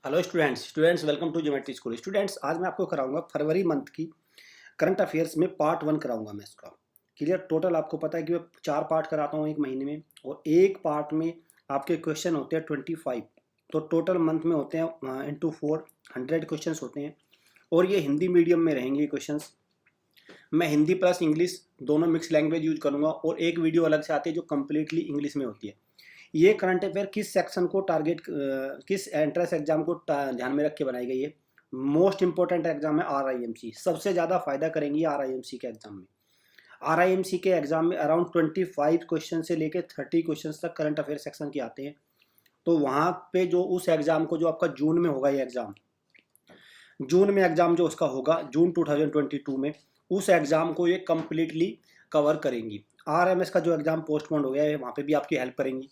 Hello students welcome to geometry school. Students, आज मैं आपको कराऊंगा फरवरी मंथ की करंट अफेयर्स में पार्ट 1 कराऊंगा मैं इसका। क्लियर। टोटल आपको पता है कि मैं 4 पार्ट कराता हूँ एक महीने में, और एक पार्ट में आपके क्वेश्चन होते हैं 25। तो टोटल मंथ में होते हैं इंटू 4 100 क्वेश्चन होते हैं, और ये हिंदी मीडियम में रहेंगे क्वेश्चन। मैं हिंदी प्लस इंग्लिश दोनों मिक्स लैंग्वेज यूज करूँगा, और एक वीडियो अलग से आती है जो कम्प्लीटली इंग्लिश में होती है। ये करंट अफेयर किस सेक्शन को टारगेट, किस एंट्रेंस एग्जाम को ध्यान में रख के बनाई गई है। मोस्ट इंपॉर्टेंट एग्जाम है RIMC। सबसे ज़्यादा फायदा करेंगी RIMC के एग्जाम में। RIMC के एग्जाम में अराउंड 25 क्वेश्चन से लेकर 30 क्वेश्चन तक करंट अफेयर सेक्शन के आते हैं। तो वहाँ पे जो उस एग्जाम को, जो आपका जून में होगा ये एग्जाम, जून में एग्जाम जो उसका होगा जून 2022 में, उस एग्जाम को ये कम्प्लीटली कवर करेंगी। RMS का जो एग्जाम पोस्टपोन हो गया है, वहाँ पे भी आपकी हेल्प करेंगी।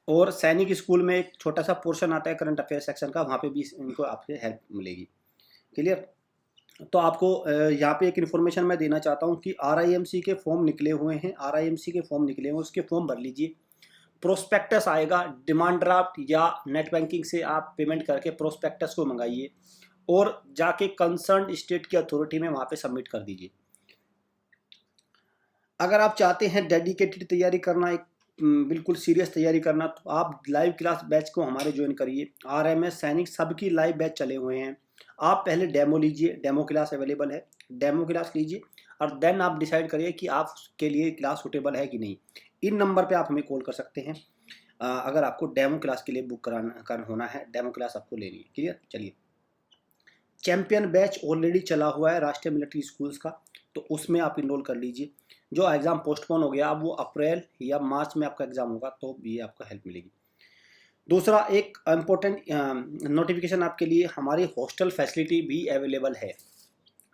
और सैनिक स्कूल में एक छोटा सा पोर्शन आता है करंट अफेयर सेक्शन का, वहाँ पे भी इनको आपसे हेल्प मिलेगी। क्लियर। तो आपको यहाँ पे एक इन्फॉर्मेशन मैं देना चाहता हूँ कि RIMC के फॉर्म निकले हुए हैं। RIMC के फॉर्म निकले हुए, उसके फॉर्म भर लीजिए। प्रोस्पेक्टस आएगा, डिमांड ड्राफ्ट या नेट बैंकिंग से आप पेमेंट करके प्रोस्पेक्टस को मंगाइए, और जाके कंसर्न स्टेट की अथॉरिटी में वहाँ पे सबमिट कर दीजिए। अगर आप चाहते हैं डेडिकेटेड तैयारी करना, एक बिल्कुल सीरियस तैयारी करना, तो आप लाइव क्लास बैच को हमारे ज्वाइन करिए। RMS सैनिक सबकी लाइव बैच चले हुए हैं। आप पहले डेमो लीजिए, डेमो क्लास अवेलेबल है, डेमो क्लास लीजिए, और देन आप डिसाइड करिए कि आपके लिए क्लास सूटेबल है कि नहीं। इन नंबर पे आप हमें कॉल कर सकते हैं अगर आपको डेमो क्लास के लिए बुक कराना होना है, डेमो क्लास आपको लेनी है। क्लियर। चलिए, चैंपियन बैच ऑलरेडी चला हुआ है राष्ट्रीय मिलिट्री स्कूल्स का, तो उसमें आप इनरोल कर लीजिए। जो एग्ज़ाम पोस्टपोन हो गया, अब वो अप्रैल या मार्च में आपका एग्ज़ाम होगा, तो भी आपको हेल्प मिलेगी। दूसरा एक इम्पोर्टेंट नोटिफिकेशन आपके लिए, हमारी हॉस्टल फैसिलिटी भी अवेलेबल है।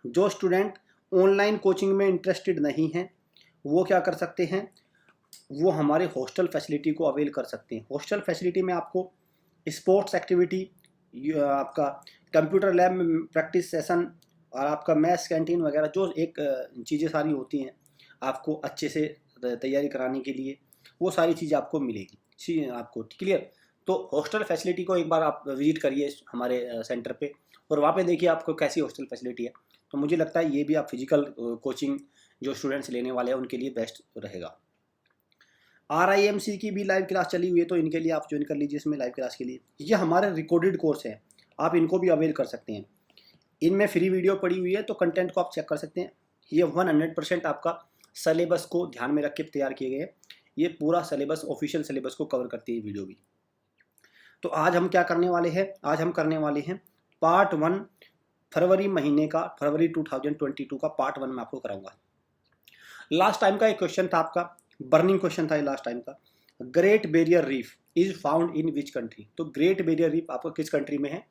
जो स्टूडेंट ऑनलाइन कोचिंग में इंटरेस्टेड नहीं हैं, वो क्या कर सकते हैं, वो हमारे हॉस्टल फैसिलिटी को अवेल कर सकते हैं। हॉस्टल फैसिलिटी में आपको स्पोर्ट्स एक्टिविटी, आपका कंप्यूटर लैब में प्रैक्टिस सेशन, और आपका मैथ्स कैंटीन वगैरह, जो एक चीज़ें सारी होती हैं आपको अच्छे से तैयारी कराने के लिए, वो सारी चीज़ें आपको मिलेगी आपको। क्लियर। तो हॉस्टल फैसिलिटी को एक बार आप विजिट करिए हमारे सेंटर पे, और वहाँ पे देखिए आपको कैसी हॉस्टल फैसिलिटी है। तो मुझे लगता है ये भी आप फिजिकल कोचिंग जो स्टूडेंट्स लेने वाले हैं उनके लिए बेस्ट रहेगा। RIMC की भी लाइव क्लास चली हुई है, तो इनके लिए आप ज्वाइन कर लीजिए इसमें लाइव क्लास के लिए। ये हमारे रिकॉर्डेड कोर्स है, आप इनको भी अवेल कर सकते हैं। इनमें फ्री वीडियो पड़ी हुई है, तो कंटेंट को आप चेक कर सकते हैं। ये 100% आपका सिलेबस को ध्यान में रख के तैयार किए गए हैं। ये पूरा सिलेबस, ऑफिशियल सिलेबस को कवर करती है वीडियो भी। तो आज हम क्या करने वाले हैं, आज हम करने वाले हैं पार्ट 1 फरवरी महीने का, फरवरी 2022 का पार्ट 1 मैं आपको कराऊंगा। लास्ट टाइम का एक क्वेश्चन था आपका, बर्निंग क्वेश्चन था ये लास्ट टाइम का। Great barrier reef is found in which country. तो ग्रेट बैरियर रीफ आपका किस कंट्री में है?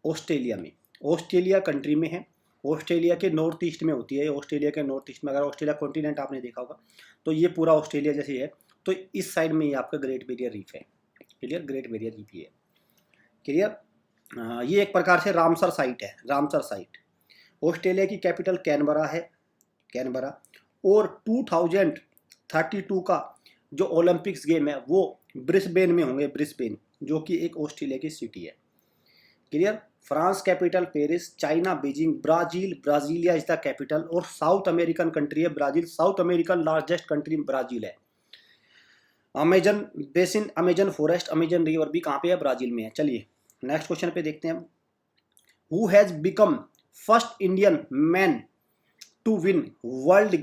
ऑस्ट्रेलिया में। ऑस्ट्रेलिया कंट्री में है। ऑस्ट्रेलिया के नॉर्थ ईस्ट में होती है। ऑस्ट्रेलिया के नॉर्थ ईस्ट में, अगर ऑस्ट्रेलिया कॉन्टिनेंट आपने देखा होगा, तो ये पूरा ऑस्ट्रेलिया जैसे है, तो इस साइड में ये आपका ग्रेट बैरियर रीफ है। क्लियर। ग्रेट बैरियर रीफ ये है। क्लियर। ये एक प्रकार से रामसर साइट है, रामसर साइट। ऑस्ट्रेलिया की कैपिटल कैनबरा है, कैनबरा। और 2032 का जो ओलंपिक्स गेम है वो ब्रिस्बेन में होंगे, ब्रिस्बेन, जो कि एक ऑस्ट्रेलिया की सिटी है। Clear. France capital Paris, China Beijing, Brazil, Brasilia is the capital, और साउथ अमेरिकन कंट्री है Brazil. South American largest country Brazil है। Amazon basin, Amazon forest, Amazon river भी कहाँ पे है? ब्राजील में है। चलिए नेक्स्ट क्वेश्चन पे देखते हैं। Who has become first Indian man to win world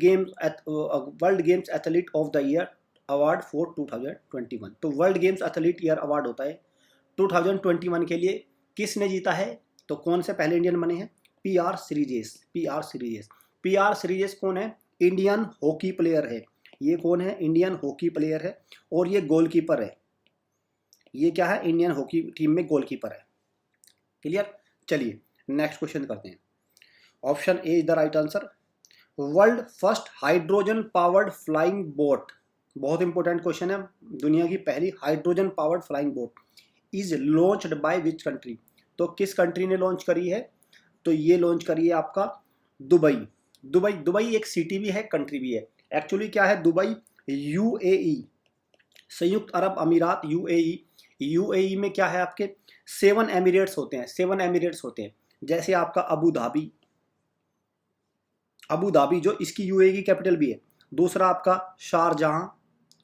games athlete of the year award for 2021। तो world games athlete year award होता है 2021 के लिए। किसने जीता है? तो कौन से पहले इंडियन बने हैं? PR Sreejesh. PR Sreejesh. PR Sreejesh कौन है? इंडियन हॉकी प्लेयर है। ये कौन है? इंडियन हॉकी प्लेयर है, और ये गोलकीपर है। ये क्या है? इंडियन हॉकी टीम में गोलकीपर है। क्लियर। चलिए नेक्स्ट क्वेश्चन करते हैं। Option A is the right answer. World first hydrogen powered flying boat, बहुत इंपॉर्टेंट क्वेश्चन है। दुनिया की पहली hydrogen powered flying boat is launched by which country. तो किस कंट्री ने लॉन्च करी है? तो ये लॉन्च करी है आपका दुबई। दुबई, दुबई एक सिटी भी है, कंट्री भी है। एक्चुअली क्या है दुबई? UAE, संयुक्त अरब अमीरात, UAE, यूएई में क्या है आपके 7 एमिरेट्स होते हैं, 7 एमिरेट्स होते हैं। जैसे आपका अबू धाबी, अबू धाबी जो इसकी यूएई की कैपिटल भी है। दूसरा आपका शारजहां,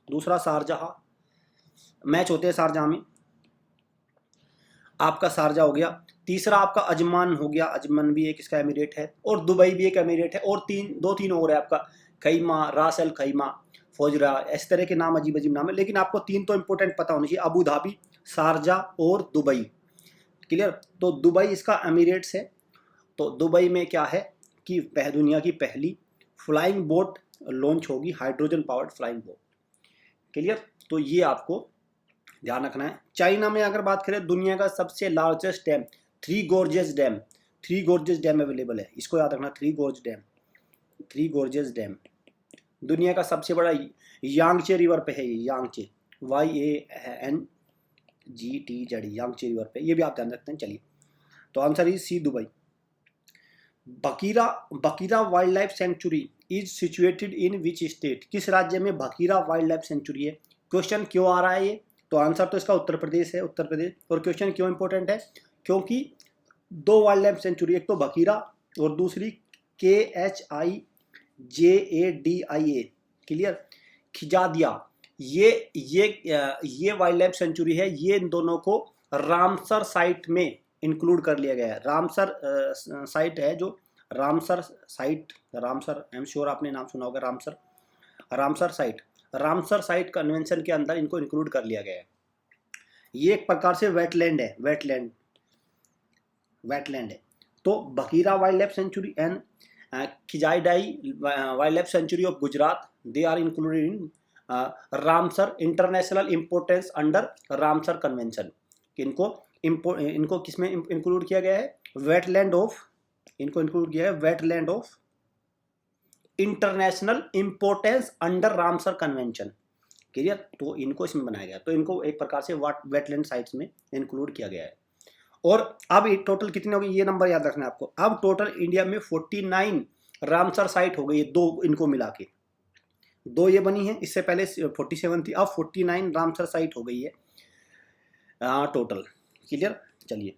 दूसरा शारजहां, मैच होते हैं शारजहां में, आपका शारजा हो गया। तीसरा आपका अजमान हो गया, अजमान भी एक इसका एमिरेट है, और दुबई भी एक एमिरेट है, और दो तीन और है आपका, खैमा, रास अल खैमा, फौजरा, इस तरह के नाम अजीब अजीब नाम है, लेकिन आपको 3 तो इंपॉर्टेंट पता होनी चाहिए, अबू धाबी, शारजा और दुबई। क्लियर। तो दुबई इसका एमिरेट्स है। तो दुबई में क्या है कि दुनिया की पहली फ्लाइंग बोट लॉन्च होगी, hydrogen powered flying boat. Clear. तो ये आपको ध्यान रखना है। चाइना में अगर बात करें, दुनिया का सबसे largest dam, three gorges dam, three gorges dam available है, इसको याद रखना, three गोर्ज dam, three gorges dam. दुनिया का सबसे बड़ा यांगचे रिवर पे है, ये यांगचे, YANGTZ, यांगचे रिवर पे, ये भी आप ध्यान रखते हैं। चलिए, तो answer is C, Dubai. Bakhira wild life sanctuary is situated in which state, किस राज्य में बकीरा वाइल्ड लाइफ सेंचुरी है। क्वेश्चन क्यों आ रहा है ये, तो आंसर तो इसका उत्तर प्रदेश है, उत्तर प्रदेश। और क्वेश्चन क्यों इंपॉर्टेंट है, क्योंकि 2 वाइल्ड लाइफ सेंचुरी, एक तो बकीरा और दूसरी KHIJADIA, क्लियर, खिजादिया, ये वाइल्ड लाइफ सेंचुरी है। ये इन दोनों को रामसर साइट में इंक्लूड कर लिया गया है। रामसर साइट है जो, Ramsar site, Ramsar, I am sure आपने नाम सुना होगा, Ramsar, Ramsar site, Ramsar site convention के अंदर इनको इंक्लूड कर लिया गया है। ये एक प्रकार से वेटलैंड है, वेटलैंड है। तो Bakhira wild life sanctuary and Khijadiya wild life sanctuary of Gujarat, they are included in Ramsar international importance under Ramsar convention. इनको किसमें इंक्लूड किया गया है, वेटलैंड ऑफ, इनको इंक्लूड किया है wetland of international importance under Ramsar convention. Clear. तो इनको इसमें बनाया गया, तो इनको एक प्रकार से वेटलैंड साइट्स में इंक्लूड किया गया है। और अब टोटल कितने हो गए, ये नंबर याद रखना है आपको। अब टोटल इंडिया में 49 रामसर साइट हो गई है, 2 इनको मिला के, 2 ये बनी है, इससे पहले 47 थी, अब 49 रामसर साइट हो गई है टोटल। क्लियर। चलिए,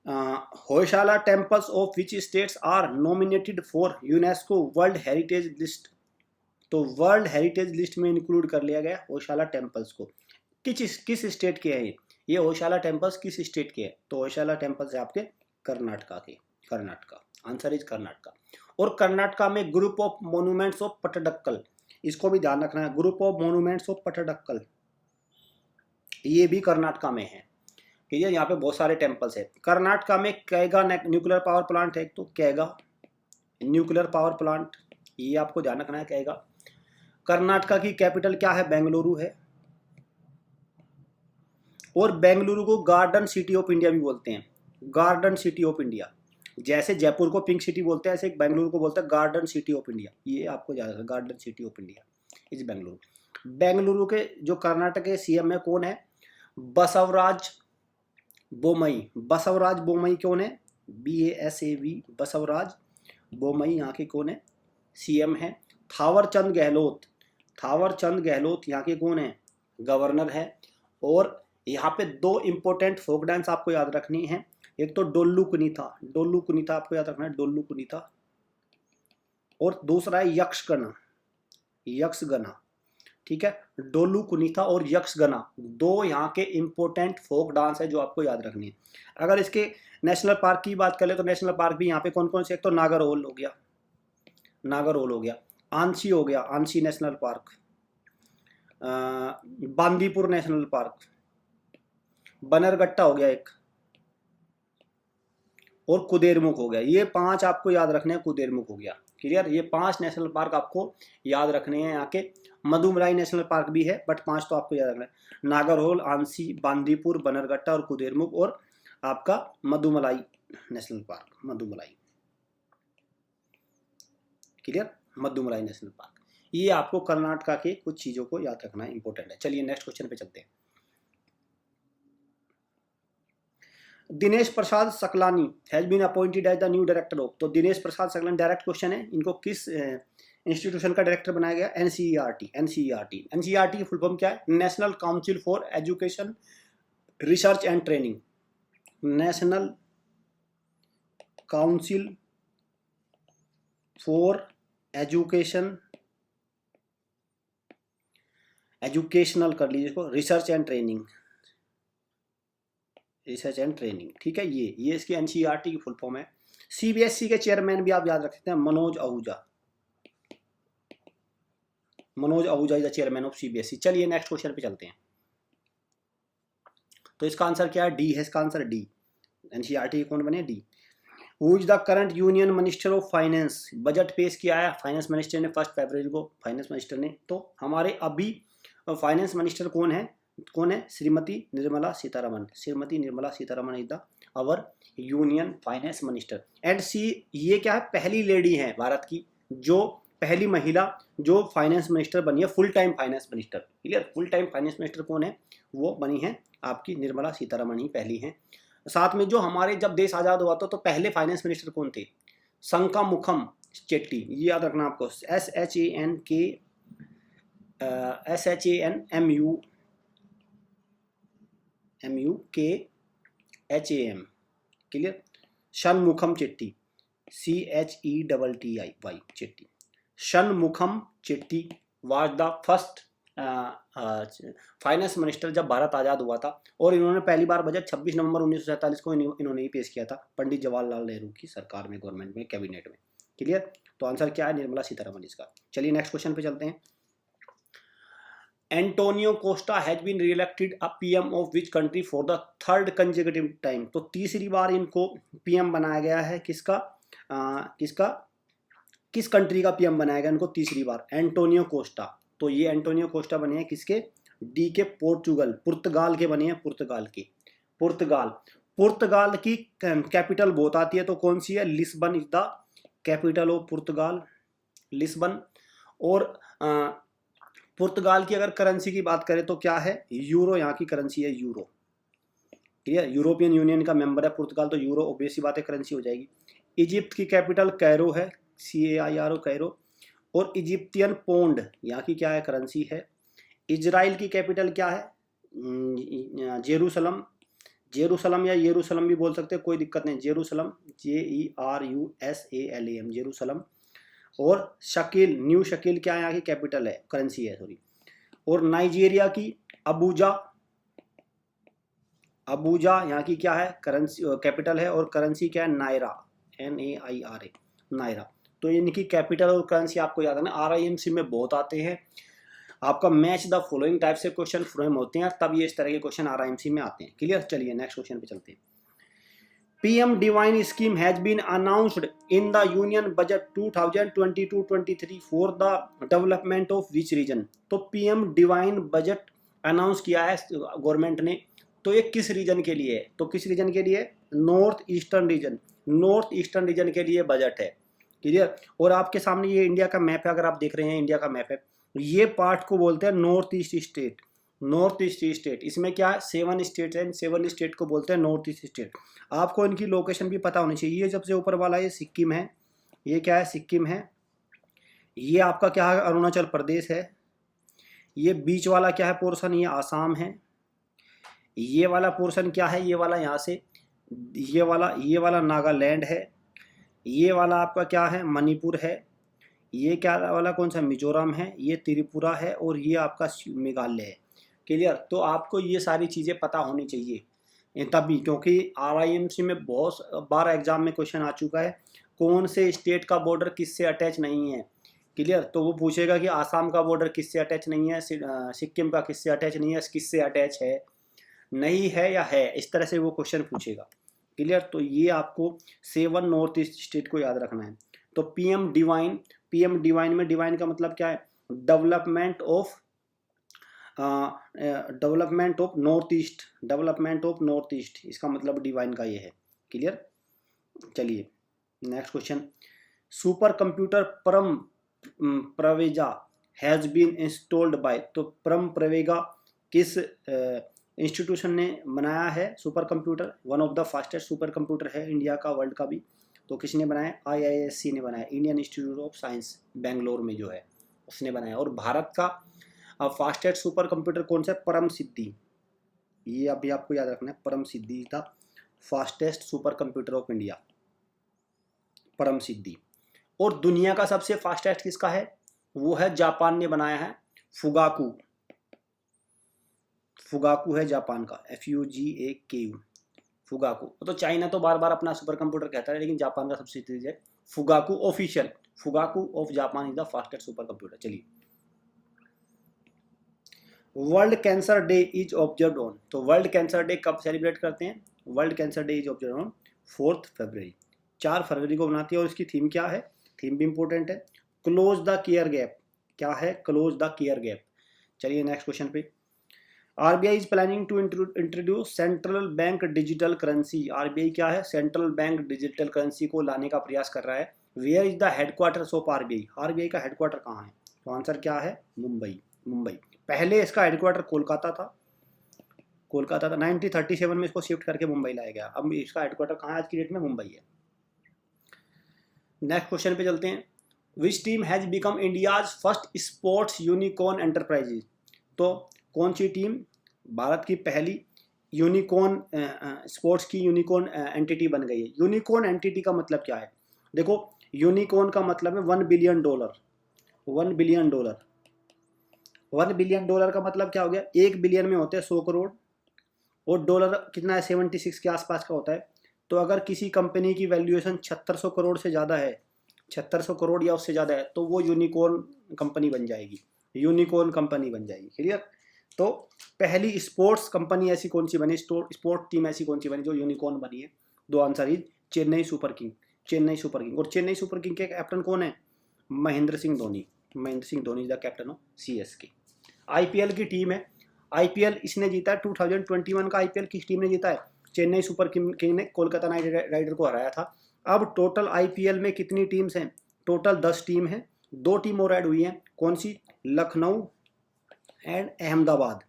Hoysala temples of which states are nominated for UNESCO world heritage list. तो वर्ल्ड हेरिटेज लिस्ट में इंक्लूड कर लिया गया होयशाला टेम्पल्स को। किस स्टेट के हैं ये होयशाला टेम्पल्स, किस स्टेट के हैं, तो होयशाला टेम्पल्स है आपके कर्नाटका के, कर्नाटका, आंसर इज कर्नाटका। और कर्नाटका में group of monuments of Pattadakal, इसको भी ध्यान रखना है, group of monuments of Pattadakal, ये भी कर्नाटका में है। ठीक है, यहाँ पे बहुत सारे टेम्पल्स है। कर्नाटका में कैगा न्यूक्लियर पावर प्लांट है, तो कैगा न्यूक्लियर पावर प्लांट, ये आपको ध्यान रखना है, कैगा। कर्नाटका की कैपिटल क्या है, बेंगलुरु है। और बेंगलुरु को गार्डन सिटी ऑफ इंडिया भी बोलते हैं, गार्डन सिटी ऑफ इंडिया। जैसे जयपुर को पिंक सिटी बोलते हैं, ऐसे बेंगलुरु को बोलते हैं गार्डन सिटी ऑफ इंडिया। ये आपको याद रखना, garden city of India is Bengaluru. Bengaluru के जो कर्नाटक के सीएम है कौन है, बसवराज बोमई। बसवराज बोमई कौन है, BASAV, बसवराज बोमई यहाँ के कौन है, सीएम है। थावरचंद गहलोत, थावरचंद गहलोत यहाँ के कौन है, गवर्नर है। और यहाँ पे 2 इंपॉर्टेंट फोक डांस आपको याद रखनी है, एक तो डोल्लू कुनीता, डोल्लू कुनीता आपको याद रखना है, डोल्लू कुनीता। और दूसरा है यक्षगना, यक्षगना। ठीक है, डोल्लू कुनीता और यक्षगना, 2 यहाँ के इंपॉर्टेंट फोक डांस है जो आपको याद रखनी है। अगर इसके नेशनल पार्क की बात करें तो नेशनल पार्क भी यहाँ पे कौन कौन से, एक तो नागरहोल हो गया, नागरहोल हो गया, आंसी हो गया, ANSI national park, Bandipur national park, Bannerghatta हो गया एक, और कुदेरमुख हो गया। ये 5 आपको याद रखने हैं, कुदेरमुख हो गया। क्लियर। ये 5 नेशनल पार्क आपको याद रखने हैं। यहाँ के मधुमलाई नेशनल पार्क भी है, बट 5 तो आपको याद रखना है, नागरहोल, आंसी, बांदीपुर, बनरगट्टा और कुदेरमुख, और आपका Mudumalai national park, Mudumalai. Clear, Mudumalai national park. ये आपको कर्नाटका के कुछ चीजों को याद रखना इंपॉर्टेंट है। चलिए नेक्स्ट क्वेश्चन पे चलते हैं। Dinesh Prasad Saklani has been appointed as the new director of. तो दिनेश प्रसाद सकलानी, डायरेक्ट क्वेश्चन है, इनको किस इंस्टीट्यूशन का डायरेक्टर बनाया गया एनसीईआरटी। एनसीईआरटी की फुल फॉर्म क्या है? National council for education research and training. National council for educational कर लीजिए इसको, रिसर्च एंड ट्रेनिंग, ठीक है। ये इसकी एनसीईआरटी की फुल फॉर्म है। सीबीएसई के चेयरमैन भी आप याद रख सकते हैं, Manoj Ahuja is the chairman of CBSE. चलिए नेक्स्ट क्वेश्चन पे चलते हैं। तो इसका आंसर क्या है? डी है इसका आंसर, डी। एनसीईआरटी कौन बने? D. Who is the current union minister of finance? Budget पेश किया है फाइनेंस मिनिस्टर ने 1 फरवरी को, फाइनेंस मिनिस्टर ने। तो हमारे अभी फाइनेंस मिनिस्टर कौन है? Shrimati Nirmala Sitharaman. Shrimati Nirmala Sitharaman is the our union finance minister. And ये क्या है? पहली लेडी है भारत की, जो पहली महिला जो फाइनेंस मिनिस्टर बनी है, full time finance minister. Clear? Full time finance minister कौन है? वो बनी है आपकी निर्मला सीतारमण ही पहली है। साथ में जो हमारे जब देश आज़ाद हुआ था तो पहले फाइनेंस मिनिस्टर कौन थे? शंकामुखम चेट्टी। ये याद रखना आपको, SHANMUKHAM। Clear? Shanmukham Chetty, CHETTI Chetty. Shanmukham Chetty was the first finance minister जब भारत आज़ाद हुआ था। और इन्होंने पहली बार बजट 26 नवंबर 1947 को इन्होंने ही पेश किया था, पंडित जवाहरलाल नेहरू की सरकार में, गवर्नमेंट में, कैबिनेट में। क्लियर? तो आंसर क्या है? निर्मला सीतारमण इसका। चलिए नेक्स्ट क्वेश्चन पे चलते हैं। Antonio Costa has been reelected a PM of which country for the 3rd consecutive time? तो तीसरी बार इनको पीएम बनाया गया है। किस कंट्री का पीएम बनाया गया इनको तीसरी बार? Antonio Costa. तो ये एंटोनियो कोस्टा बने हैं किसके? डी के, पुर्तगाल के बने हैं, पुर्तगाल की कैपिटल बहुत आती है, तो कौन सी है? Lisbon is the capital of Portugal, Lisbon. और पुर्तगाल की अगर करेंसी की बात करें तो क्या है? यूरो यहाँ की करेंसी है, यूरो। क्लियर? यूरोपियन यूनियन का मेंबर है पुर्तगाल, तो यूरो ऑब्वियस सी बात है करेंसी हो जाएगी। इजिप्ट की कैपिटल कैरो है, CAIRO, कैरो। और इजिप्तियन पौंड यहाँ की क्या है? करेंसी है। इजराइल की कैपिटल क्या है? जेरूसलम या येरूशलम भी बोल सकते हैं, कोई दिक्कत नहीं। Jerusalem, JERUSALAM, Jerusalem. और शकील, न्यू शकील क्या है? यहाँ की कैपिटल है, करेंसी है, सॉरी। और नाइजीरिया की अबूजा यहाँ की क्या है? करेंसी, कैपिटल है। और करेंसी क्या है? नायरा, NAIRA, नायरा। तो इनकी कैपिटल और करेंसी आपको याद है ना। RIMC में बहुत आते हैं, आपका मैच द फॉलोइंग टाइप से क्वेश्चन फ्रेम होते हैं, तब ये इस तरह के क्वेश्चन RIMC में आते हैं। क्लियर? चलिए नेक्स्ट क्वेश्चन पे चलते हैं। PM divine scheme has been announced in the union budget 2022-23 for the development of which region? तो PM डिवाइन बजट अनाउंस किया है गवर्नमेंट ने, तो ये किस रीजन के लिए है? तो किस रीजन के लिए? नॉर्थ ईस्टर्न रीजन के लिए बजट है। क्लियर? और आपके सामने ये इंडिया का मैप है, अगर आप देख रहे हैं इंडिया का मैप है, ये पार्ट को बोलते हैं नॉर्थ ईस्ट स्टेट। इसमें क्या है? 7 स्टेट है, 7 स्टेट को बोलते हैं नॉर्थ ईस्ट स्टेट। आपको इनकी लोकेशन भी पता होनी चाहिए। ये सबसे ऊपर वाला ये सिक्किम है, ये क्या है? सिक्किम है। ये आपका क्या है? अरुणाचल प्रदेश है। ये बीच वाला क्या है पोर्शन? ये आसाम है। ये वाला पोर्शन क्या है? ये वाला यहाँ से ये वाला नागालैंड है। ये वाला आपका क्या है? मणिपुर है। ये क्या वाला कौन सा? मिजोरम है। ये त्रिपुरा है। और ये आपका मेघालय है। क्लियर? तो आपको ये सारी चीज़ें पता होनी चाहिए तभी, क्योंकि RIMC में बहुत बार एग्जाम में क्वेश्चन आ चुका है, कौन से स्टेट का बॉर्डर किससे अटैच नहीं है। क्लियर? तो वो पूछेगा कि आसाम का बॉर्डर किससे अटैच नहीं है, सिक्किम का किससे अटैच नहीं है, किससे अटैच है, नहीं है या है, इस तरह से वो क्वेश्चन पूछेगा। क्लियर? तो ये आपको 7 नॉर्थ ईस्ट स्टेट को याद रखना है। तो PM डिवाइन में डिवाइन का मतलब क्या है? डेवलपमेंट ऑफ नॉर्थ ईस्ट, इसका मतलब डिवाइन का ये है। क्लियर? चलिए next question. Super computer Param Pravega has been installed by? तो परम प्रवेगा किस इंस्टीट्यूशन ने बनाया है super computer? One of the fastest super computer है इंडिया का, वर्ल्ड का भी। तो किसने बनाया? IISc ने बनाया, Indian institute of science Bangalore में जो है उसने बनाया। और भारत का फास्टेस्ट सुपर कंप्यूटर कौन सा है? परम सिद्धि। ये अभी आपको याद रखना है, परम सिद्धि था fastest super computer of India, परम सिद्धि। और दुनिया का सबसे फास्टेस्ट किसका है? वो है जापान ने बनाया है, फुगाकू। फुगाकू है जापान का, FUGAKU, फुगाकू। तो चाइना तो बार बार अपना सुपर कंप्यूटर कहता है, लेकिन जापान का सबसे तेज है Fugaku official. Fugaku of Japan is the fastest super computer. चलिए, world cancer day is observed on. तो वर्ल्ड कैंसर डे कब सेलिब्रेट करते हैं? World cancer day is observed on 4 February, 4 फरवरी को बनाती है। और इसकी थीम क्या है? थीम भी इंपॉर्टेंट है, क्लोज द केयर गैप। क्या है? Close the care gap. चलिए नेक्स्ट क्वेश्चन पे। RBI is planning to introduce central bank digital currency. RBI क्या है? सेंट्रल बैंक डिजिटल करेंसी को लाने का प्रयास कर रहा है। Where is the headquarters of RBI? RBI का हेडक्वार्टर कहाँ है? तो आंसर क्या है? मुंबई। मुंबई। पहले इसका हेडक्वार्टर कोलकाता था, कोलकाता था। 1937 में इसको शिफ्ट करके मुंबई लाया गया। अब इसका हेडक्वार्टर कहाँ है? आज की डेट में मुंबई है। नेक्स्ट क्वेश्चन पे चलते हैं। Which team has become India's first sports unicorn enterprises. तो कौन सी टीम भारत की पहली यूनिकॉर्न स्पोर्ट्स की यूनिकॉर्न एंटिटी बन गई है? यूनिकॉर्न एंटिटी का मतलब क्या है? देखो, यूनिकॉर्न का मतलब है $1 बिलियन। $1 बिलियन। $1 बिलियन का मतलब क्या हो गया? 1 बिलियन में होते हैं 100 करोड़, और डॉलर कितना है? 76 के आसपास का होता है। तो अगर किसी कंपनी की वैल्यूएशन 7600 करोड़ से ज़्यादा है, 7600 करोड़ या उससे ज़्यादा है, तो वो यूनिकॉर्न कंपनी बन जाएगी, यूनिकॉर्न कंपनी बन जाएगी। क्लियर? तो पहली स्पोर्ट्स कंपनी ऐसी कौन सी बनी, स्पोर्ट टीम ऐसी कौन सी बनी जो यूनिकॉर्न बनी है? दो answer is Chennai super king. Chennai super king. और चेन्नई सुपर किंग के कैप्टन कौन है? Mahendra Singh Dhoni. Mahendra Singh Dhoni is the captain of CSK। IPL की टीम है, IPL इसने जीता है 2021 का। IPL किस टीम ने जीता है? चेन्नई सुपर किंग ने कोलकाता नाइट राइडर को हराया था। अब टोटल IPL में कितनी टीम्स हैं? टोटल 10 टीम है। 2 टीम और ऐड हुई हैं। कौन सी? लखनऊ एंड अहमदाबाद।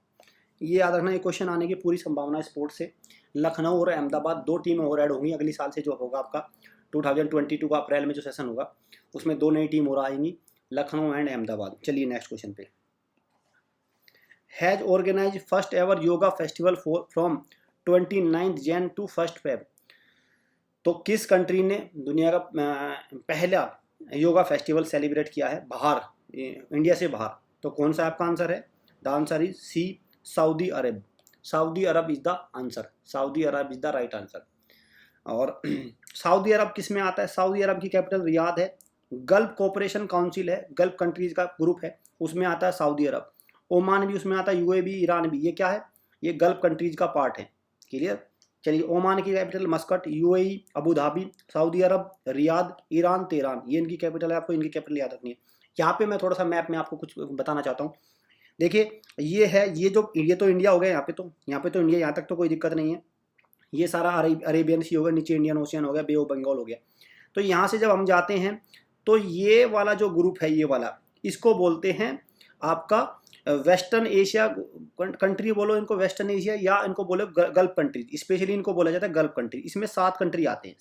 ये याद रखना, ये क्वेश्चन आने की पूरी संभावना है स्पोर्ट्स से। लखनऊ और अहमदाबाद 2 टीमें और ऐड होंगी अगली साल से, जो होगा आपका 2022 का अप्रैल में जो सेशन होगा उसमें 2 नई टीम और आएंगी, लखनऊ एंड अहमदाबाद। चलिए नेक्स्ट क्वेश्चन पे। Has organise first ever yoga festival from 29 Jan to 1 Feb. तो किस कंट्री ने दुनिया का पहला योगा फेस्टिवल सेलिब्रेट किया है बाहर, इंडिया से बाहर? तो कौन सा आपका आंसर है? The answer is C, Saudi Arabia. Saudi Arabia is the answer. Saudi Arabia is the right answer. और सऊदी अरब किस में आता है? सऊदी अरब की कैपिटल रियाद है। गल्फ कोऑपरेशन काउंसिल है, गल्फ कंट्रीज का ग्रुप है, उसमें आता है सऊदी अरब। ओमान भी उसमें आता है, UAE, ईरान भी। ये क्या है? ये गल्फ कंट्रीज का पार्ट है। क्लियर? चलिए, ओमान की capital Muscat, UAE Abu Dhabi, Saudi Arabia Riyadh, Iran Tehran, ये इनकी कैपिटल है। आपको इनकी कैपिटल याद रखनी है। यहाँ पे मैं थोड़ा सा मैप में आपको कुछ बताना चाहता हूँ। देखिए, ये है, ये तो इंडिया हो गया। यहाँ पे तो इंडिया, यहाँ तक तो कोई दिक्कत नहीं है। ये सारा अरेबियन सी हो गया, नीचे इंडियन ओशियन हो गया, बे ऑफ बंगाल हो गया। तो यहाँ से जब हम जाते हैं तो ये वाला जो ग्रुप है, ये वाला, इसको बोलते हैं आपका वेस्टर्न एशिया कंट्री। बोलो इनको वेस्टर्न एशिया, या इनको बोलो गल्फ कंट्री। स्पेशली इनको बोला जाता है गल्फ कंट्री। इसमें 7 कंट्री आते हैं।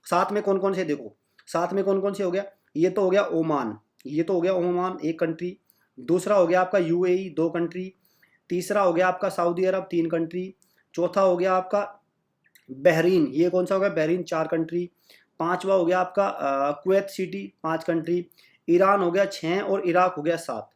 7 में कौन कौन से? देखो, 7 में कौन कौन से हो गया? ये तो हो गया ओमान, ये तो हो गया ओमान, 1 कंट्री। दूसरा हो गया आपका UAE, 2 कंट्री। तीसरा हो गया आपका सऊदी अरब, 3 कंट्री। चौथा हो गया आपका बहरीन, ये कौन सा हो गया? Bahrain, 4 country. 5वां हो गया आपका कुवैत सिटी, 5 कंट्री। ईरान हो गया 6 और इराक हो गया 7।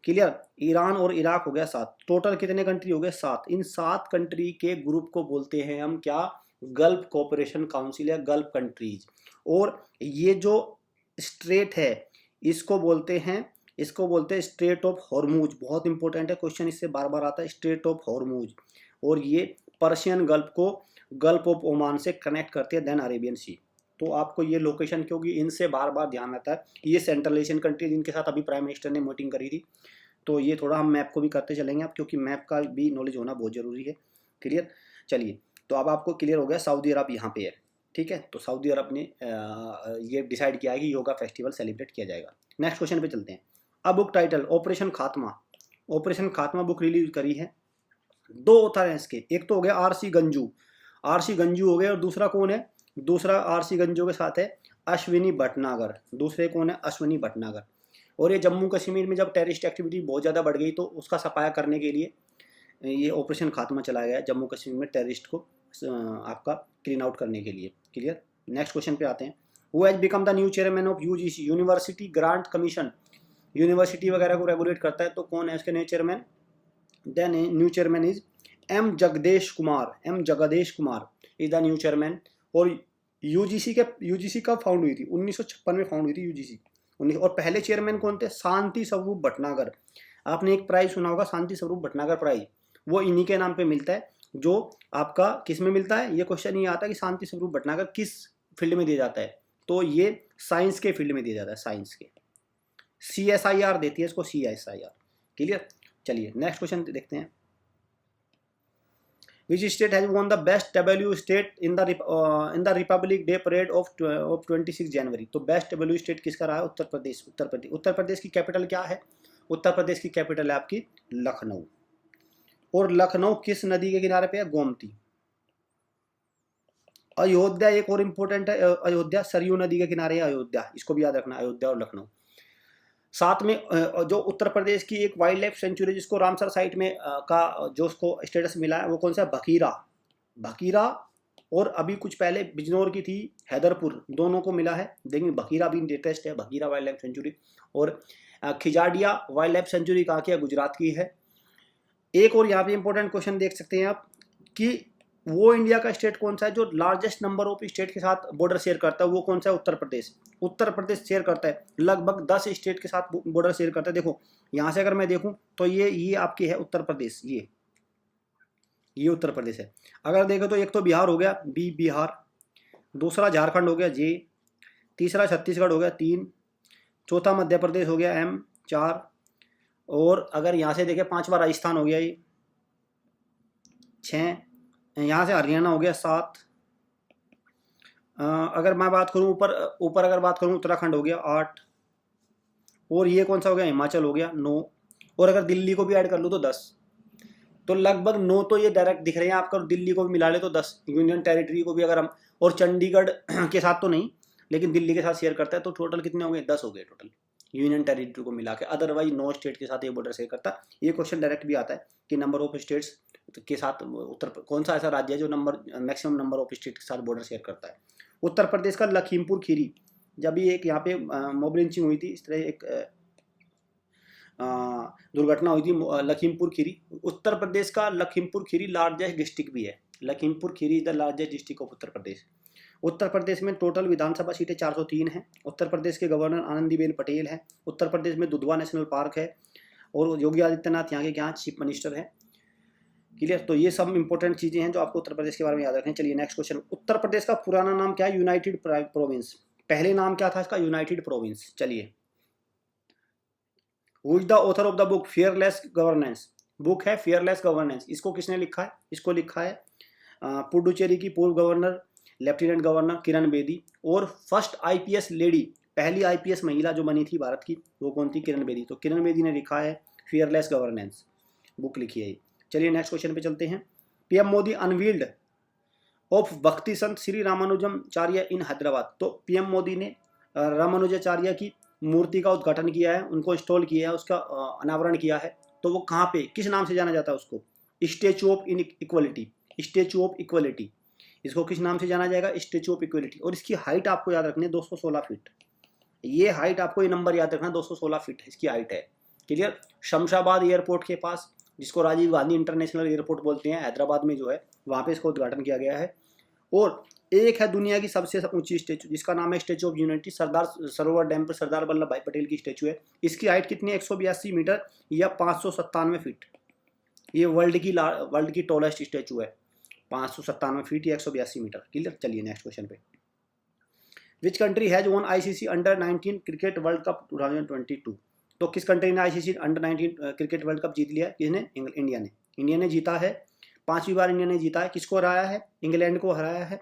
क्लियर? ईरान और इराक हो गया 7। टोटल कितने कंट्री हो गए? 7। इन 7 कंट्री के ग्रुप को बोलते हैं हम क्या? गल्फ कोऑपरेशन काउंसिल या गल्फ कंट्रीज। और ये जो स्ट्रेट है इसको बोलते हैं स्ट्रेट ऑफ हॉर्मूज। बहुत इंपॉर्टेंट है, क्वेश्चन इससे बार बार आता है, स्ट्रेट ऑफ हॉर्मूज। और ये पर्शियन गल्फ को गल्फ ऑफ ओमान से कनेक्ट करते हैं, देन अरेबियन सी। तो आपको ये लोकेशन, क्योंकि इनसे बार बार ध्यान आता है, ये सेंट्रल एशियन कंट्री जिनके साथ अभी प्राइम मिनिस्टर ने मीटिंग करी थी। तो ये थोड़ा हम मैप को भी करते चलेंगे आप, क्योंकि मैप का भी नॉलेज होना बहुत ज़रूरी है। क्लियर? चलिए, तो अब आपको क्लियर हो गया सऊदी अरब यहाँ पे है। ठीक है, तो सऊदी अरब ने ये डिसाइड किया है कि योगा फेस्टिवल सेलिब्रेट किया जाएगा। नेक्स्ट क्वेश्चन पे चलते हैं। अब बुक टाइटल ऑपरेशन खात्मा। ऑपरेशन खात्मा बुक रिलीज करी है। 2 ऑथर हैं इसके, एक तो हो गया RC गंजू हो गए, और दूसरा कौन है? दूसरा आरसी गंजो के साथ है अश्विनी भटनागर। दूसरे कौन है? अश्विनी भटनागर। और ये जम्मू कश्मीर में जब टेररिस्ट एक्टिविटी बहुत ज़्यादा बढ़ गई तो उसका सफाया करने के लिए ये ऑपरेशन खात्मा चलाया गया जम्मू कश्मीर में टेररिस्ट को आपका क्लीन आउट करने के लिए। क्लियर। नेक्स्ट क्वेश्चन पे आते हैं। Who has become the new chairman of UGC, university grants commission. University वगैरह को रेगुलेट करता है, तो कौन है इसके new chairman? Then new chairman is M Jagadesh Kumar. M Jagadesh Kumar is the new chairman. और यूजीसी कब फाउंड हुई थी? 1956 में फाउंड हुई थी यूजीसी। और पहले चेयरमैन कौन थे? शांति स्वरूप भटनागर। आपने एक प्राइज सुना होगा, शांति स्वरूप भटनागर प्राइज, वो इन्हीं के नाम पे मिलता है। जो आपका किस में मिलता है? ये क्वेश्चन ये आता है कि शांति स्वरूप भटनागर किस फील्ड में दिया जाता है, तो ये साइंस के फील्ड में दिया जाता है, साइंस के। CSIR देती है इसको, CSIR। क्लियर। चलिए नेक्स्ट क्वेश्चन देखते हैं। Which state has won the best W state in the Republic Day parade of 26 जनवरी? तो बेस्ट W स्टेट किसका रहा है? उत्तर प्रदेश। उत्तर प्रदेश की कैपिटल क्या है? उत्तर प्रदेश की कैपिटल है आपकी लखनऊ। और लखनऊ किस नदी के किनारे पे है? गोमती। अयोध्या एक और इम्पोर्टेंट है, अयोध्या सरयू नदी के किनारे है अयोध्या, इसको भी याद रखना, अयोध्या और लखनऊ। साथ में जो उत्तर प्रदेश की एक वाइल्ड लाइफ सेंचुरी जिसको रामसर साइट में का जो उसको स्टेटस मिला है, वो कौन सा है? भकीरा। भकीरा। और अभी कुछ पहले बिजनौर की थी हैदरपुर, दोनों को मिला है। देखिए भकीरा भी लेटेस्ट है, भकीरा वाइल्ड लाइफ सेंचुरी। और खिजाडिया वाइल्ड लाइफ सेंचुरी कहाँ की है? गुजरात की है। एक और यहाँ पे इंपॉर्टेंट क्वेश्चन देख सकते हैं आप कि वो इंडिया का स्टेट कौन सा है जो लार्जेस्ट नंबर ऑफ स्टेट के साथ बॉर्डर शेयर करता है? वो कौन सा है? उत्तर प्रदेश। उत्तर प्रदेश शेयर करता है, लगभग 10 स्टेट के साथ बॉर्डर शेयर करता है। देखो यहाँ से अगर मैं देखूं तो ये आपकी है उत्तर प्रदेश, ये उत्तर प्रदेश है। अगर देखो तो एक तो बिहार हो गया, बी बिहार, दूसरा झारखंड हो गया, जे, तीसरा छत्तीसगढ़ हो गया, 3, चौथा मध्य प्रदेश हो गया, M, 4, और अगर यहाँ से देखें 5वां राजस्थान हो गया, ये 6, यहाँ से हरियाणा हो गया, 7, अगर मैं बात करूँ ऊपर अगर बात करूँ उत्तराखंड हो गया, 8, और ये कौन सा हो गया? हिमाचल हो गया, 9, और अगर दिल्ली को भी ऐड कर लूँ तो 10। तो लगभग 9 तो ये डायरेक्ट दिख रहे हैं आपका, और दिल्ली को भी मिला ले तो 10। यूनियन टेरिटरी को भी अगर हम, और चंडीगढ़ के साथ तो नहीं, लेकिन दिल्ली के साथ शेयर करता है, तो टोटल कितने हो गए? 10 हो गए टोटल यूनियन टेरिटरी को मिला के। अदरवाइज 9 स्टेट के साथ ये बॉर्डर शेयर करता है। ये क्वेश्चन डायरेक्ट भी आता है कि नंबर ऑफ स्टेट्स के साथ कौन सा ऐसा राज्य है जो मैक्सिमम नंबर ऑफ स्टेट के साथ बॉर्डर शेयर करता है? उत्तर प्रदेश का लखीमपुर खीरी। जब भी एक यहाँ पे मॉब लिंचिंग हुई थी, इस तरह एक दुर्घटना हुई थी लखीमपुर खीरी। उत्तर प्रदेश का लखीमपुर खीरी लार्जेस्ट डिस्ट्रिक्ट भी है। Lakhimpur Kheri is the largest district of Uttar Pradesh. Uttar Pradesh में टोटल विधानसभा सीटें 403 हैं। उत्तर प्रदेश के गवर्नर आनंदीबेन पटेल हैं। उत्तर प्रदेश में दुधवा नेशनल पार्क है, और योगी आदित्यनाथ यहाँ के यहाँ चीफ मिनिस्टर हैं। क्लियर। तो ये सब इंपॉर्टेंट चीजें हैं जो आपको उत्तर प्रदेश के बारे में याद रखनी। चलिए नेक्स्ट क्वेश्चन। उत्तर प्रदेश का पुराना नाम क्या है? United province. पहले नाम क्या था इसका? United province. चलिए, who is the author of the book fearless governance? Book है फियरलेस गवर्नेंस, इसको किसने लिखा है? इसको लिखा है पुडुचेरी की पूर्व governor lieutenant governor Kiran Bedi. और फर्स्ट IPS लेडी, पहली IPS महिला जो बनी थी भारत की, वो कौन थी? किरण बेदी। तो किरण बेदी ने लिखा है फियरलेस गवर्नेंस, बुक लिखी है। चलिए नेक्स्ट क्वेश्चन पे चलते हैं। PM मोदी अनवील्ड ऑफ भक्ति संत श्री रामानुजमचार्य इन हैदराबाद। तो PM मोदी ने रामानुजाचार्य की मूर्ति का उद्घाटन किया है, उनको इंस्टॉल किया है, उसका अनावरण किया है। तो वो कहाँ पे, किस नाम से जाना जाता है उसको? Statue of equality. Statue of equality, इसको किस नाम से जाना जाएगा? Statue of equality. और इसकी हाइट आपको याद रखनी है 216 फीट। ये हाइट आपको, ये नंबर याद रखना, 216 फीट इसकी हाइट है। क्लियर। शमशाबाद एयरपोर्ट के पास, जिसको राजीव गांधी इंटरनेशनल एयरपोर्ट बोलते हैं, हैदराबाद में जो है, वहाँ पे इसका उद्घाटन किया गया है। और एक है दुनिया की सबसे ऊंची स्टैचू, जिसका नाम है statue of unity. Sardar Sarovar dam पर सरदार वल्लभ भाई पटेल की स्टैचू है। इसकी हाइट कितनी है? 182 मीटर या 597 फीट। ये वर्ल्ड की टॉलेस्ट स्टैचू है, 597 फीट या 182 मीटर। क्लियर। चलिए नेक्स्ट क्वेश्चन पे। Which country has won ICC under cricket world cup 2022? तो किस कंट्री ने ICC under cricket world cup जीत लिया है? किसने? इंडिया ने। इंडिया ने जीता है, 5वीं बार इंडिया ने जीता है। किसको हराया है? इंग्लैंड को हराया है।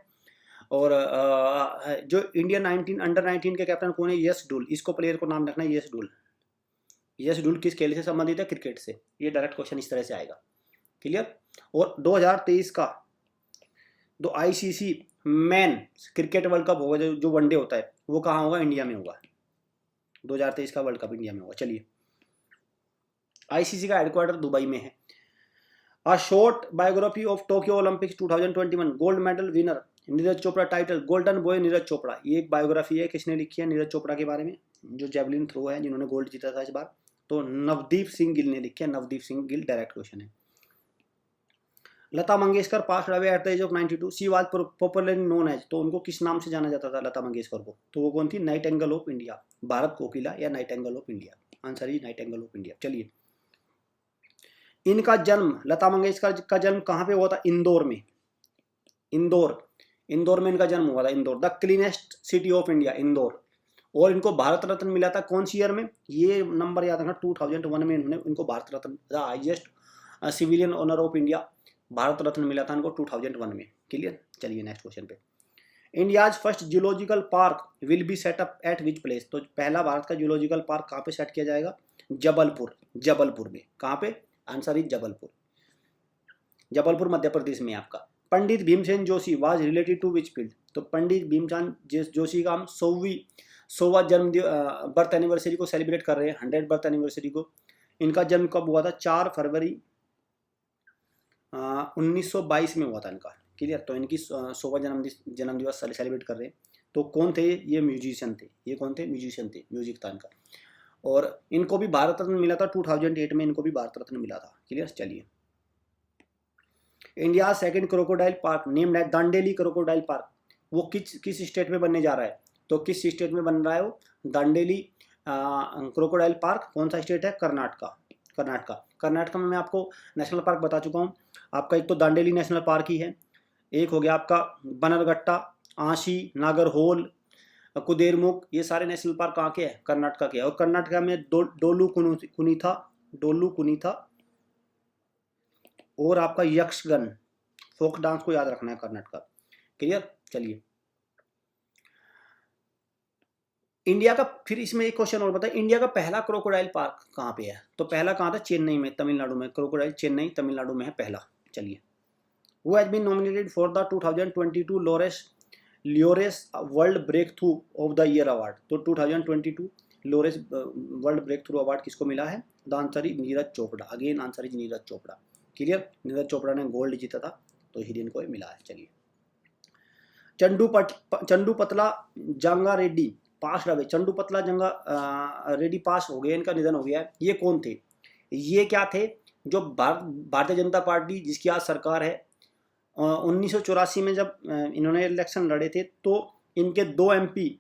और जो इंडिया अंडर-19 के कैप्टन कौन है? यश डूल। इसको प्लेयर को नाम रखना है यश डूल। यश डूल किस खेल से संबंधित है? क्रिकेट से। ये डायरेक्ट क्वेश्चन इस तरह से आएगा। क्लियर। और 2023 का जो ICC man cricket world cup होगा, जो वनडे होता है, वो कहाँ होगा? इंडिया में होगा। 2023 का वर्ल्ड कप इंडिया में होगा। चलिए, आईसीसी का हेडक्वार्टर दुबई में है। A short biography of Tokyo Olympics 2021 gold medal winner Neeraj Chopra, title golden boy Neeraj Chopra. ये एक बायोग्राफी है, किसने लिखी है? नीरज चोपड़ा के बारे में, जो जेवलिन थ्रो है, जिन्होंने गोल्ड जीता था इस बार। तो नवदीप सिंह गिल ने लिखी है, नवदीप सिंह गिल, डायरेक्ट क्वेश्चन है। Lata Mangeshkar pass away at the age of 92, she was popularly known as, तो उनको किस नाम से जाना जाता था लता मंगेशकर को? तो वो कौन थी? नाइटिंगेल ऑफ इंडिया, भारत कोकिला या Nightingale of India. Answer is Nightingale of India. चलिए, इनका जन्म, लता मंगेशकर का जन्म कहाँ पे हुआ था? इंदौर में। इंदौर में इनका जन्म हुआ था। Indore, the cleanest city of India, Indore. और इनको भारत रत्न मिला था कौन सी ईयर में? ये नंबर याद रखना, 2001 में इनको Bharat Ratna, the highest civilian honour of India, Bharat Ratna मिला था इनको 2001 में। क्लियर? चलिए नेक्स्ट क्वेश्चन पे। India's first geological park will be set up at which place, तो पहला भारत का जियोलॉजिकल पार्क कहाँ पे सेट किया जाएगा? जबलपुर में। कहाँ पे? आंसर इज जबलपुर मध्य प्रदेश में आपका। Pandit Bhimsen Joshi was related to which field, तो पंडित भीमसेन जोशी का हम 100वां जन्म बर्थ एनिवर्सरी को सेलिब्रेट कर रहे हैं, 100 बर्थ एनिवर्सरी को। इनका जन्म कब हुआ था? 4 फरवरी 1922 में हुआ था इनका। क्लियर? तो इनकी 100वां जन्म दिवस सेलिब्रेट कर रहे हैं। तो कौन थे ये? म्यूजिशियन थे। ये कौन थे? म्यूजिशियन थे, म्यूजिक था इनका। और इनको भी भारत रत्न मिला था 2008 में, इनको भी भारत रत्न मिला था। क्लियर? चलिए, India second crocodile park named at Dandeli crocodile park, वो किस स्टेट में बनने जा रहा है? तो किस स्टेट में बन रहा है वो? दांडेली क्रोकोडाइल पार्क कौन सा स्टेट है? कर्नाटका में मैं आपको नेशनल पार्क बता चुका हूँ आपका। एक तो दांडेली नेशनल पार्क ही है, एक हो गया आपका बनरघट्टा, आशी, नागरहोल, कुदेरमुख, ये सारे नेशनल पार्क कहाँ के हैं? कर्नाटका के। और कर्नाटका में डोलू कुनीथा और आपका यक्षगन, फोक डांस को याद रखना है कर्नाटका। क्लियर? चलिए, इंडिया का, फिर इसमें एक क्वेश्चन और बताए, इंडिया का पहला क्रोकोडाइल पार्क कहाँ पे है? तो पहला कहाँ था? चेन्नई में, तमिलनाडु में। क्रोकोडाइल चेन्नई तमिलनाडु में है पहला। चलिए, वो has been nominated for the 2022 Laureus world breakthrough of the year award, तो 2022 Laureus world breakthrough award किसको मिला है? The answer is Neeraj Chopra. Again answer is Neeraj Chopra. Clear? Neeraj Chopra ने गोल्ड जीता था, तो हिरियन को मिला है। चलिए, चंडू पतला जंगा रेड्डी पास रहे। चंडू पतला जंगा रेड्डी पास हो गए, इनका निधन हो गया है। ये कौन थे? ये क्या थे? जो भारतीय जनता पार्टी जिसकी आज सरकार है, 1984 में जब इन्होंने इलेक्शन लड़े थे, तो इनके दो एमपी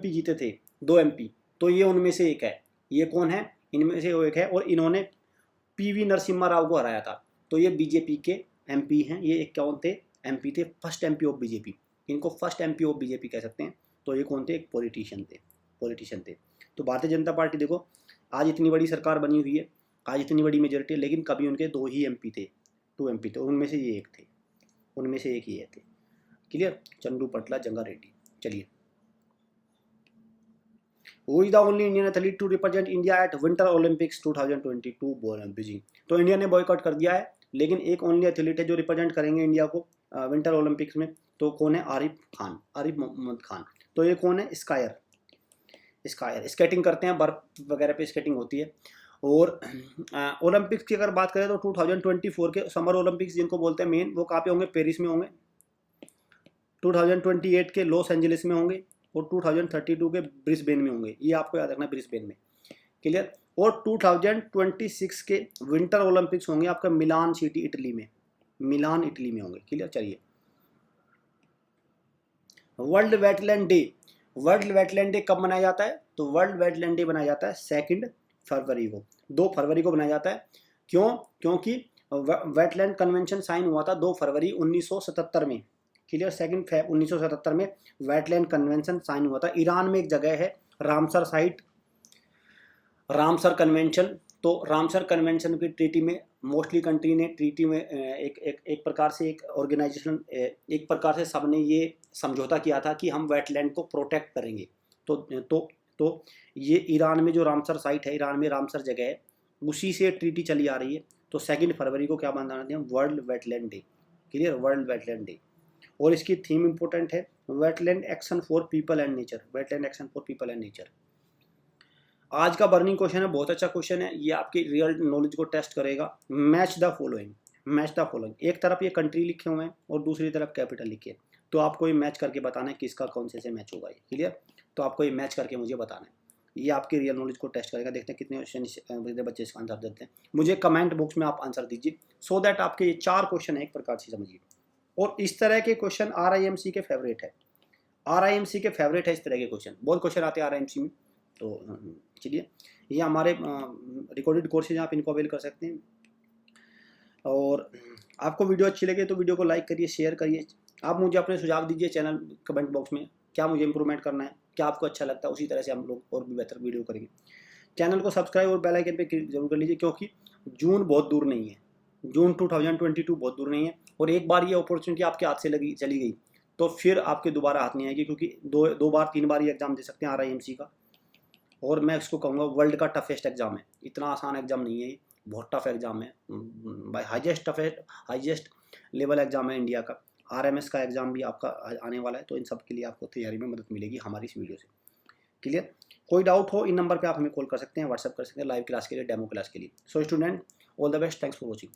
जीते थे, 2 एमपी। तो ये उनमें से एक है। ये कौन है? इनमें से वो एक है। और इन्होंने पीवी नरसिम्हा राव को हराया था। तो ये बीजेपी के एमपी हैं। ये एक कौन थे? एमपी थे, फर्स्ट एमपी ऑफ बीजेपी। इनको फर्स्ट एमपी ऑफ बीजेपी कह सकते हैं। तो ये कौन थे? एक पॉलिटिशियन थे। तो भारतीय जनता पार्टी देखो, आज इतनी बड़ी सरकार बनी हुई है, आज इतनी बड़ी मेजोरिटी है, लेकिन कभी उनके 2 ही एमपी थे, 2 एमपी थे, उनमें से ये एक थे, उनमें से एक ही ये थे। क्लियर? चंडू पटला जंगा रेड्डी। चलिए, Who is the only Indian athlete to represent India at Winter Olympics 2022 Beijing? तो इंडिया ने बॉयकॉट कर दिया है, लेकिन एक ओनली एथलीट है जो रिप्रेजेंट करेंगे इंडिया को विंटर ओलंपिक्स में। तो कौन है? आरिफ मोहम्मद खान। तो ये कौन है? स्कायर स्केटिंग करते हैं, बर्फ वगैरह पे स्केटिंग होती है। और ओलंपिक्स की अगर बात करें तो 2024 के समर ओलंपिक्स जिनको बोलते हैं मेन, वो कहाँ पे होंगे? पेरिस में होंगे। 2028 के लॉस एंजलिस में होंगे और 2032 के ब्रिस्बेन में होंगे। ये आपको याद रखना है, ब्रिस्बेन में। क्लियर? और 2026 के विंटर ओलंपिक्स होंगे आपका मिलान सिटी इटली में, होंगे। क्लियर? चलिए, वर्ल्ड वेटलैंड डे कब मनाया जाता है? तो वर्ल्ड वेटलैंड डे मनाया जाता है 2 फरवरी को, 2 फरवरी को मनाया जाता है। क्यों? क्योंकि वेटलैंड कन्वेंशन साइन हुआ था 2 फरवरी 1977 में। क्लियर? 2 फरवरी 1977 में वेटलैंड कन्वेंशन साइन हुआ था। ईरान में एक जगह है रामसर साइट, रामसर कन्वेंशन। तो रामसर कन्वेंशन की ट्रीटी में मोस्टली कंट्री ने ट्रीटी में एक प्रकार से एक ऑर्गेनाइजेशन, एक प्रकार से सबने ये समझौता किया था कि हम वेटलैंड को प्रोटेक्ट करेंगे। तो ये ईरान में जो रामसर साइट है, ईरान में रामसर जगह है, उसी से ट्रीटी चली आ रही है। तो 2 फरवरी को क्या मनाते हैं? World wetland day. Clear? World wetland day. और इसकी थीम इंपॉर्टेंट है, wetland action for people and nature, wetland action for people and nature. आज का बर्निंग क्वेश्चन है, बहुत अच्छा क्वेश्चन है, ये आपकी रियल नॉलेज को टेस्ट करेगा। Match the following, match the following, एक तरफ ये कंट्री लिखे हुए हैं और दूसरी तरफ कैपिटल लिखे हैं, तो आपको ये मैच करके बताना है किसका कौन से मैच होगा, ये क्लियर। तो आपको ये मैच करके मुझे बताना है, ये आपकी रियल नॉलेज को टेस्ट करेगा। देखते हैं कितने क्वेश्चन बच्चे इसका आंसर देते हैं। मुझे कमेंट बॉक्स में आप आंसर दीजिए, सो दैट आपके ये 4 क्वेश्चन है एक प्रकार से समझिए। और इस तरह के क्वेश्चन RIMC के फेवरेट है, RIMC के फेवरेट है इस तरह के क्वेश्चन, बहुत क्वेश्चन आते हैं RIMC में। तो चलिए, ये हमारे रिकॉर्डेड कोर्सेज आप इनको अवेल कर सकते हैं। और आपको वीडियो अच्छी लगे तो वीडियो को लाइक करिए, शेयर करिए। आप मुझे अपने सुझाव दीजिए चैनल कमेंट बॉक्स में, क्या मुझे इंप्रूवमेंट करना है, क्या आपको अच्छा लगता है, उसी तरह से हम लोग और भी बेहतर वीडियो करेंगे। चैनल को सब्सक्राइब और बेल आइकन पे क्लिक जरूर कर लीजिए, क्योंकि जून बहुत दूर नहीं है, जून 2022 बहुत दूर नहीं है। और एक बार ये अपॉर्चुनिटी आपके हाथ से चली गई तो फिर आपके दोबारा हाथ नहीं आएगी, क्योंकि दो बार 3 बार ये एग्ज़ाम दे सकते हैं RIMC का। और मैं इसको कहूँगा वर्ल्ड का टफेस्ट एग्ज़ाम है, इतना आसान एग्ज़ाम नहीं है ये, बहुत टफ एग्ज़ाम है, बाय हाईएस्ट लेवल एग्ज़ाम है इंडिया का। RMS का एग्ज़ाम भी आपका आने वाला है, तो इन सब के लिए आपको तैयारी में मदद मिलेगी हमारी इस वीडियो से, क्लियर। कोई डाउट हो इन नंबर पे आप हमें कॉल कर सकते हैं, व्हाट्सएप कर सकते हैं लाइव क्लास के लिए, डेमो क्लास के लिए। So student, all the best, thanks for watching.